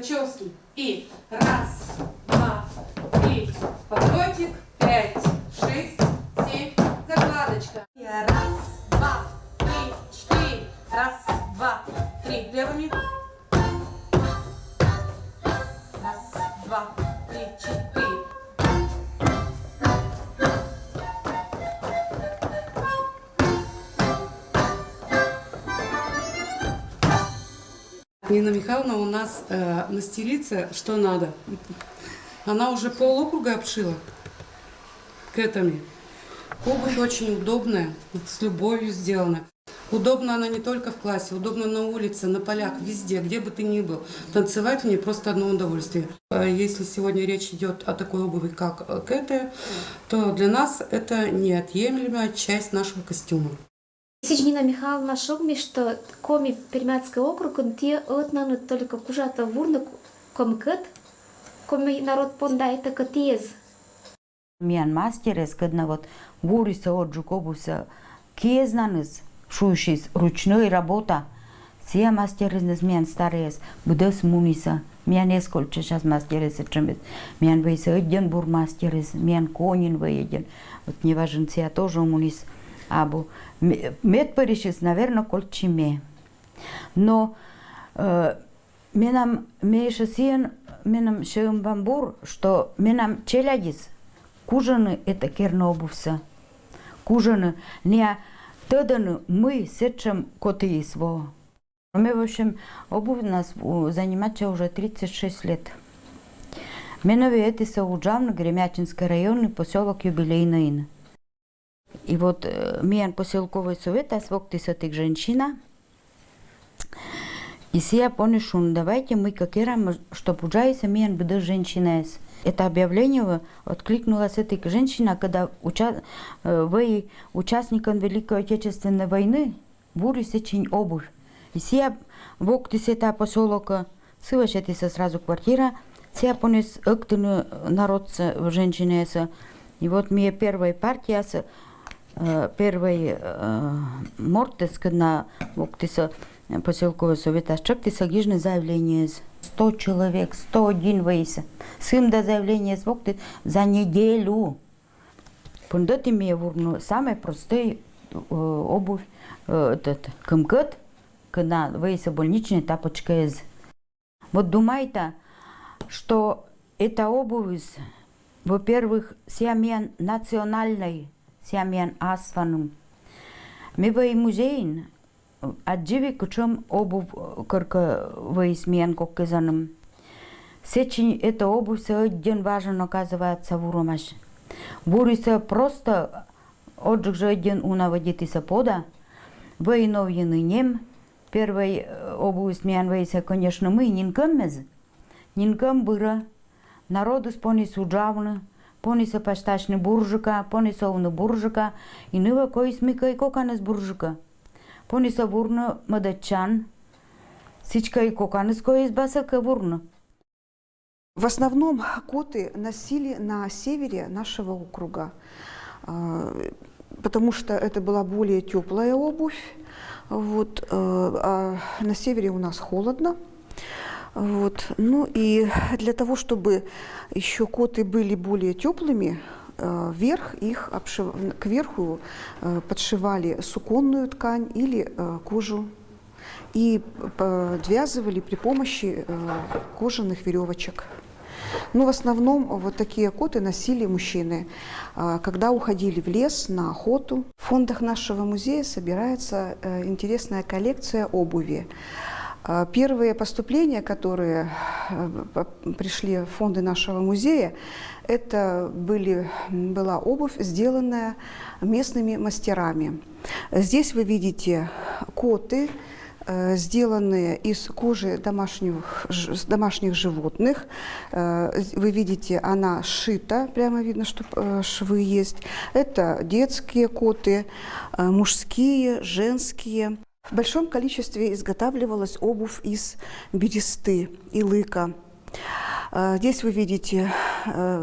прически. И раз, два, три, поворотик, 5, 6, 7, закладочка. И раз, два, три, 4, раз, два, три, левыми. Раз, два, три, 4. Нина Михайловна у нас мастерица, что надо. Она уже полокруга обшила кэтами. Обувь очень удобная, с любовью сделана. Удобно она не только в классе, удобно на улице, на полях, везде, где бы ты ни был. Танцевать в ней просто одно удовольствие. Если сегодня речь идет о такой обуви, как кэты, то для нас это неотъемлемая часть нашего костюма. Нина Михайловна шогми, что коми Пермяцкий округ, он те отнаны только кужата вурна комкет, коми народ пондает катез. Миан мастерес, когда вот вуриса отжук обувся кезнаныз, шующийс ручной работа, все мастерес не миан старес, будес муниса, миан эскольче сейчас мастерес чемет, миан вейса один бур мастерес, миан конин вейден, вот не важен себя тоже мунис. Абу медпоришис, наверное, кольчиме. Но менам мейшасиен, менам шеумбамбур, что менам челядис, кужаны это керно обувся. Кужаны не таданы мы сечем коты сво. Мы, в общем, обувь нас занимается уже 36 лет. Менове это Сауджавно, Гремячинский район, поселок Юбилейный. И вот миан поселковый совет, а своктиса тых женщина. И сия понишун, давайте мы какерам, что пуджайся миан беда женщина. Это объявление откликнулась эта женщина, когда вы участникам Великой Отечественной войны бури сечень обувь. И сия воктиса это поселок, сывашетиса сразу квартира, сия понес активный народ женщины. И вот мне первая партия первый мортес, когда воктиса поселкового совета чактиса гижны заявление 100 человек, 101 вейса. Сым до заявления свокты за неделю. Пундат имея вурну самый простой обувь, этот кымкет, когда вейса больничная тапочка из. Вот думайте, что эта обувь, во-первых, сямян национальной, сямян асфаным. Мы в музее отживи кучом обувь кырка вейсмян кокказаным. Сечень эта обувь один важен оказывается в уромаш. Буриса просто отжиг же один унаводитиса пода. Вейновьены нем. Первый обувь смян вейса, конечно, мы нинкам мез. Нинкам быра. Народу спонис уджавны. Пониса пашташни буржика, понисовну буржика, и нива кой смика и коканес буржика. Пониса вурна мадачан, сичка и коканес кой из басака вурна. В основном коты носили на севере нашего округа, потому что это была более теплая обувь. Вот, а на севере у нас холодно. Вот. Ну и для того, чтобы еще коты были более теплыми, кверху подшивали суконную ткань или кожу и подвязывали при помощи кожаных веревочек. Но в основном вот такие коты носили мужчины, когда уходили в лес на охоту. В фондах нашего музея собирается интересная коллекция обуви. Первые поступления, которые пришли в фонды нашего музея, это была обувь, сделанная местными мастерами. Здесь вы видите коты, сделанные из кожи домашних животных. Вы видите, она сшита, прямо видно, что швы есть. Это детские коты, мужские, женские. В большом количестве изготавливалась обувь из бересты и лыка. Здесь вы видите,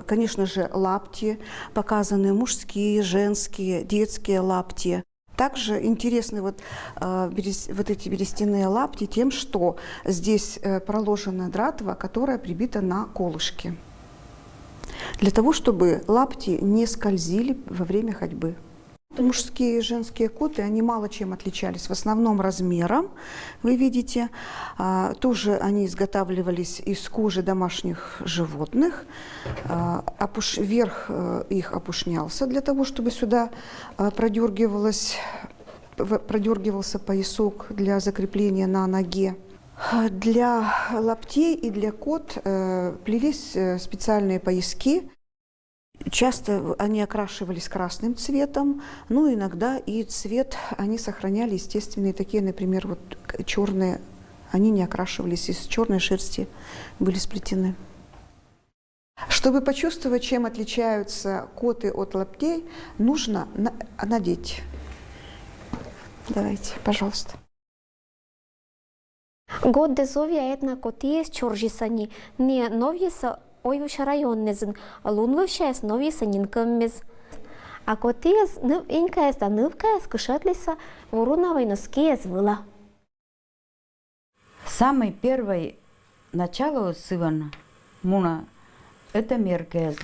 конечно же, лапти, показаны мужские, женские, детские лапти. Также интересны вот эти берестяные лапти тем, что здесь проложена дратва, которая прибита на колышки. Для того, чтобы лапти не скользили во время ходьбы. Мужские и женские коты, они мало чем отличались. В основном размером, вы видите. Тоже они изготавливались из кожи домашних животных. Верх их опушнялся для того, чтобы сюда продергивался поясок для закрепления на ноге. Для лаптей и для кот плелись специальные пояски. Часто они окрашивались красным цветом, ну иногда и цвет они сохраняли естественные, такие, например, вот черные, они не окрашивались, из черной шерсти были сплетены. Чтобы почувствовать, чем отличаются коты от лаптей, нужно надеть. Давайте, пожалуйста. Год дезовия една котие с чоржисани, не нови са ойвуш районнезен, лунвывшая с нови санин къммез. А котие с нъв инка да нъвка с кышатлиса воруновой носки звыла. Самый первый начало сыван муна это меркез.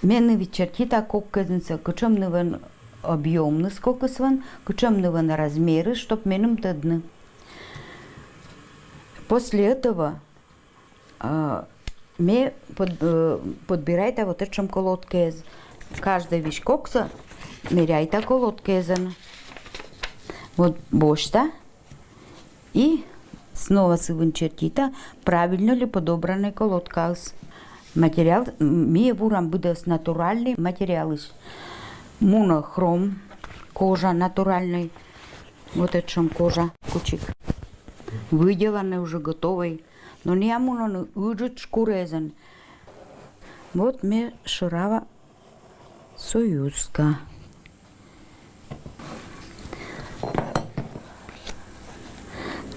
Мене вечертита коккезенца, кучомныван объемны сколько сван, кучомныван размеры, чтоб менум тъдны. После этого подбирайте вот этим колодкез. Каждый виж кокса меряйте колодкезен. Вот бошта и снова сыван чертита, правильно ли подобранный колодказ. Материал, ми вурам бъдес натуральный материалы. Монохром, кожа натуральный, вот этим кожа, кучик. Выделанный уже готовый, но не муно уджит шкурезен. Вот ми шарава союзка.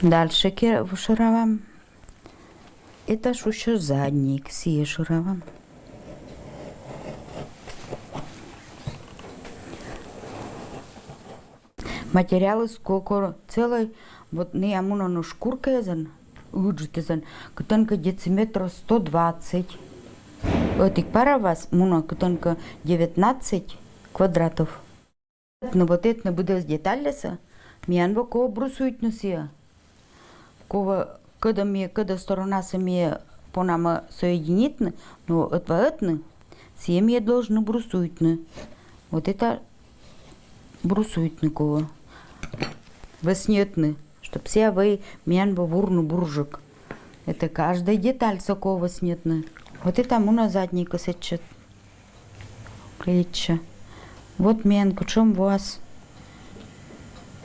Дальше шаравам. Это еще задник, сие шаравам. Материалы сколько целый, вот не амуна на шкурка езен, уджитезен, кутенка дециметра 120. Этих пара вас муна кутенка 19 квадратов. Но вот это не будет с деталеса, мянва кого брусует на сия. Кого когда сторона сами по нам соединитны, но отваэтны, семьи должны брусуйтны. Вот это брусуйтны кого. Веснетны, чтоб все вы мянба вурну буржик. Это каждая деталь сокова снетны. Вот это муна задника сечет. Крича. Вот мянку, чем вас.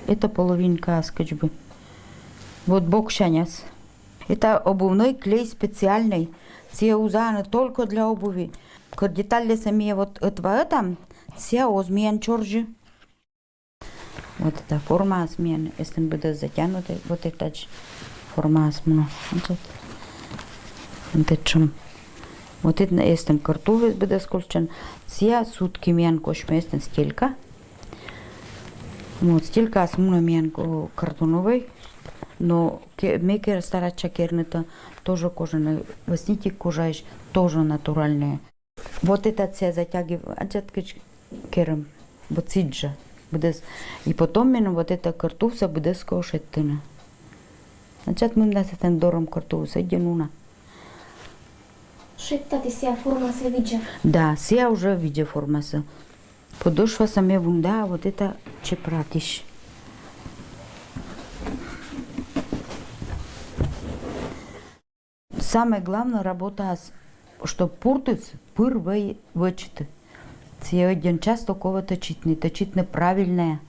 Это половинка аскачбы. Вот бок шаняс. Это обувной клей специальный. Все узаны только для обуви. Когда детали сами вот этого, все озмеян чоржи. Вот эта форма смен, если будет затянута, вот эта форма смен. Вот это если картувес будет скольчен. Все сутки мен кошме если стелька. Вот стелька смен мен картоновой. Но мекер старача кернета тоже кожаная, восьмите кожа тоже натуральная. Вот это все затягивает, а керем, вот сиджа. И потом именно вот эта картуфса будет скошеттена. Значит, мы нас это дором картуфса иденуна. Шитта ти ся форма се виджа. Да, ся уже видя формаса. Подошва саме вунда, вот это че пратиш. Самая главная работа, что пуртуц пырвей вычиты. Це один час такого точить неправильное.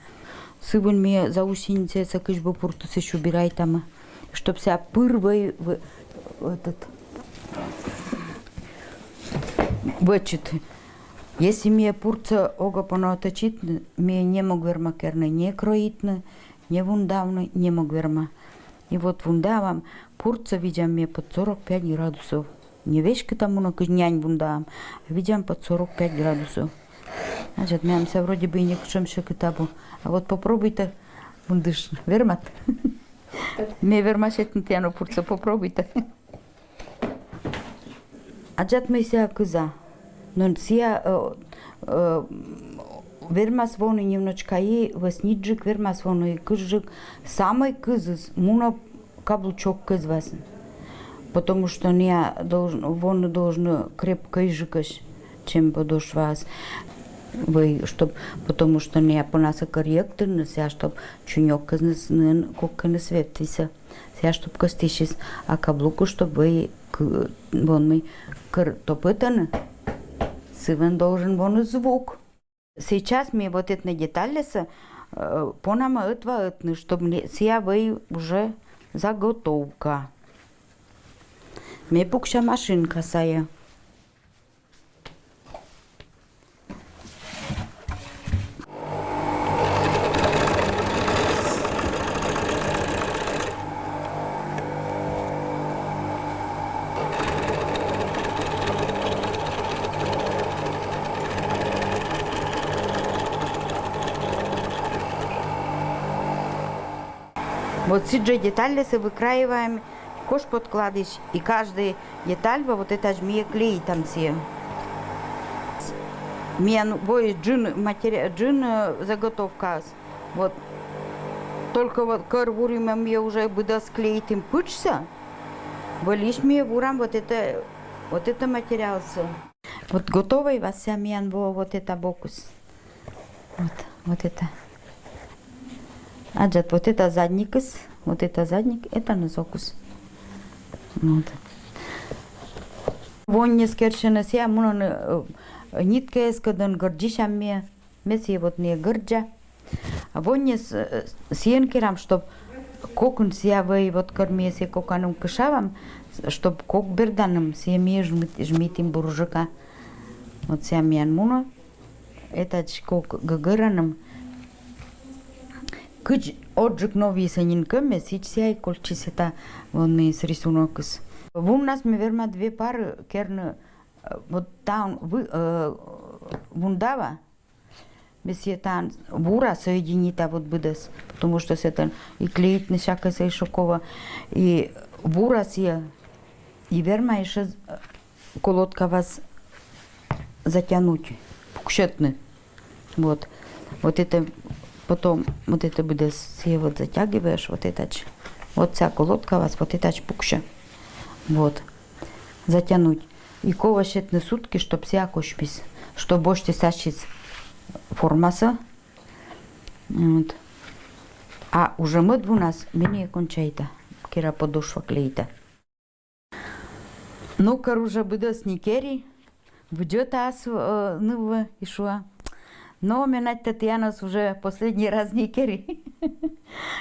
Сывун мне за усиницы сакыш бы пуртуц еще убирай там, чтоб вся пырвей вычиты. Если мне пурца ога пона точить, мне не мог верма керны не кроитны, не вундавны, не мог верма. И вот вундавам пурца видям мне под 45 градусов. Не вещь к тому, но нянь вундавам, а видям под 45 градусов. Значит, мямся вроде бы и не кушамся китабу. А вот попробуйте, бундыш, вермат. Ме вермашет тяну пурца, попробуйте. Аджат мы ся кыза. Но сия вермас вону немножко и восниджик, вермас вону и кызжик. Самый кызыз, муна каблучок кызвасен. Потому что не должен, вону должно крепко и жикаш, чем подошвас. Вы, чтоб, потому что не по нас корректно, ся, чтоб чунёк кызнын, кокка на свет вися. Ся, чтоб костищис, а каблуку, чтоб вы, вон мы, топытаны. Сывен должен вон звук. Сейчас мне вот это детали по нам это, чтобы ся вы уже заготовка. Мне пукша машинка сая. Вот все детали выкраиваем, кош подкладываешь, и каждая деталь вот это жми клей там все. Мен бой джин материал, джин заготовка. Вот только вот карвурим мне уже буду склеить им пучся. Болишь мне вурам вот это материал. Вот готовый вас мен вот это бокус. Вот это. Аджат, вот это задник, это носокус. Вот. Вон не скерчено ся, муно нитка эскадан гордишам меси вот не горджа. А вон не сиенкерам, чтоб кокун ся вы вот кормеси коканом кышавам, чтоб кок берданом ся мне жмитим буржака. Вот ся мен муно, это кок гагыраном. Кыч отжиг нови санинками, сейчас колчис это вон мы с рисунок. У нас мы верма две пары керны вот там вундава, месье там бура соединита вот бидес, потому что это и клеить не всякое сейшокова и бура сия и верма еще колодка вас затянуть, пукшетны, вот это. Потом вот это будет все вот затягиваешь, вот это вот вся колодка у вас, вот это пукша. Вот. Затянуть. И ковашетны сутки, чтоб вся кошпис. Что больше сащись формаса. Вот. А уже мы у нас менее кончайта. Кира подошва клеита. Ну, уже будет сникери. Будет ас нова и шуа. Но менять Татьяна уже последний раз не кери.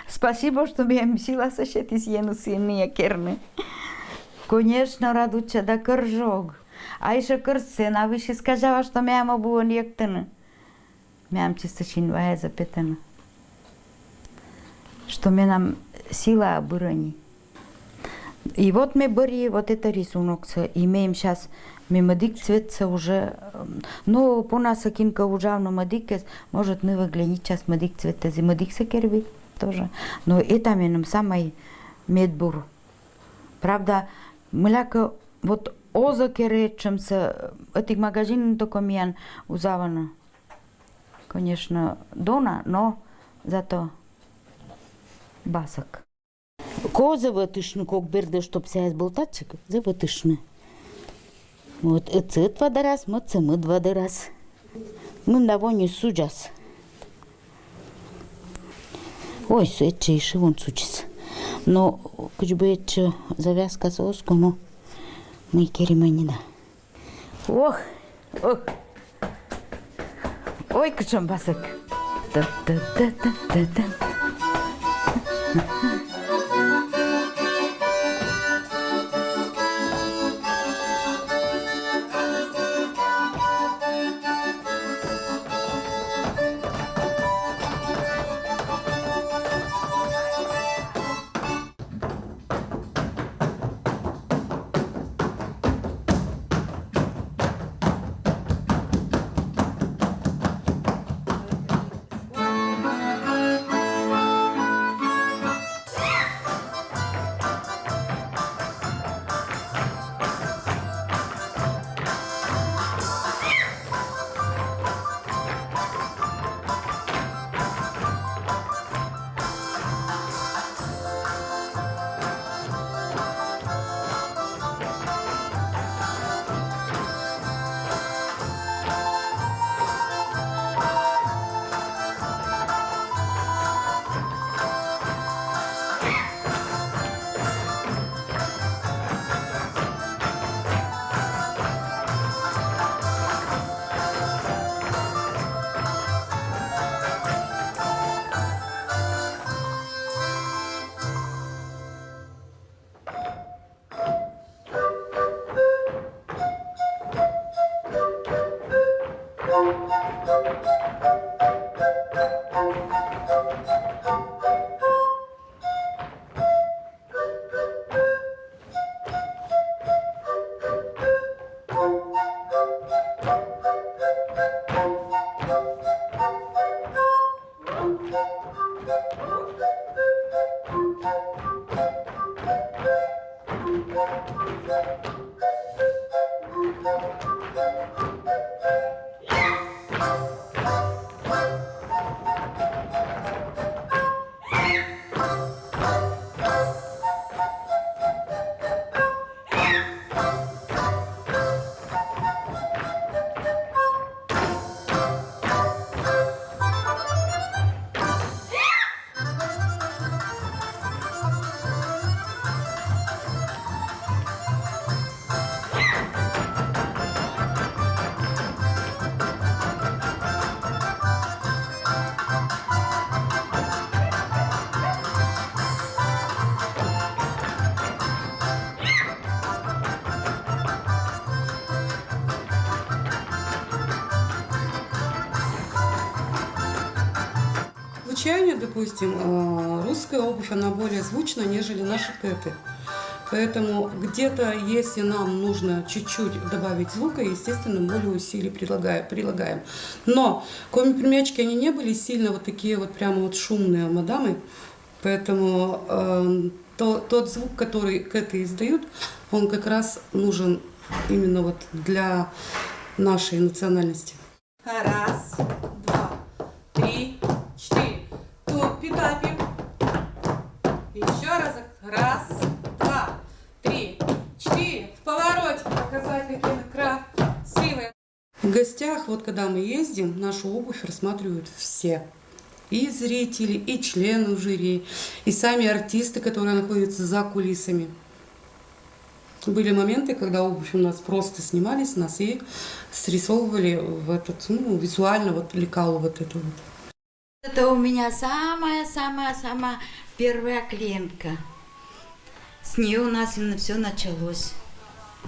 Спасибо, что меня сила сошеть ену сильные керны. Конечно, радуча да коржог. А еще корсена, выше сказала, что мяма было нектана. Мям чисто чинвая запитана. Что мне нам сила оборони. И вот мы бери вот это рисунок. Имеем сейчас мемодик цветца уже. Ну, по нас акинка ужавно модик, может не выглядит сейчас модик цвета. Модик се керви тоже. Но это нам самый медбур. Правда, мляка вот оза керечемся этих магазинов только мян узавано. Конечно, дона, но зато басок. Коза ватышны, как берде, чтоб ся изболтатчик, за ватышны. Вот, это два раз, мы два раз. Мы на воне суджас. Ой, это еще вон сучится. Но, как бы это завязка соску, но мы кереманина. Ох. Ой, качам басок. Та-та-та-та-та-та. Звучание, допустим, русская обувь, она более звучная, нежели наши кэты. Поэтому где-то, если нам нужно чуть-чуть добавить звука, естественно, более усилий прилагаем. Но коми-пермячки, они не были сильно вот такие вот прямо вот шумные мадамы. Поэтому тот звук, который кэты издают, он как раз нужен именно вот для нашей национальности. Раз, два, три, четыре. Тупи-тапи. Еще разок. Раз, два, три, четыре. В повороте показать, какие мы красивые. В гостях, вот когда мы ездим, нашу обувь рассматривают все. И зрители, и члены жюри, и сами артисты, которые находятся за кулисами. Были моменты, когда обувь у нас просто снимали с нас и срисовывали в этот, визуально вот лекалу вот эту вот. Это у меня самая-самая-самая первая клиентка. С нее у нас все началось.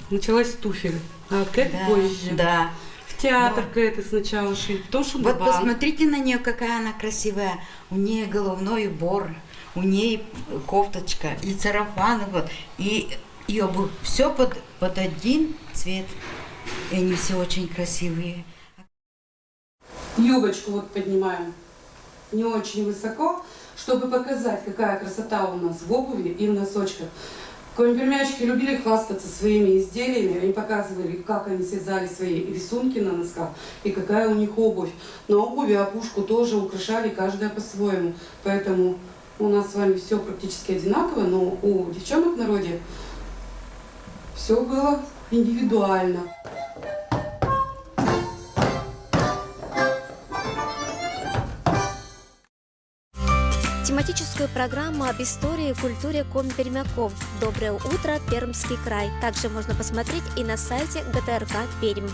Началась с туфель, а кэт позже. Да. В театр кэты сначала шли, потом Вот шубабан. посмотрите на нее, какая она красивая. У нее головной убор, у нее кофточка и сарафан, вот, и обувь. Все под один цвет. И они все очень красивые. Юбочку вот поднимаем не очень высоко, чтобы показать, какая красота у нас в обуви и в носочках. Коми-пермячки любили хвастаться своими изделиями, они показывали, как они связали свои рисунки на носках и какая у них обувь. На обуви опушку тоже украшали каждая по-своему, поэтому у нас с вами все практически одинаково, но у девчонок в народе все было индивидуально. Тематическую программу об истории и культуре коми-пермяков «Доброе утро, Пермский край» также можно посмотреть и на сайте ГТРК Пермь.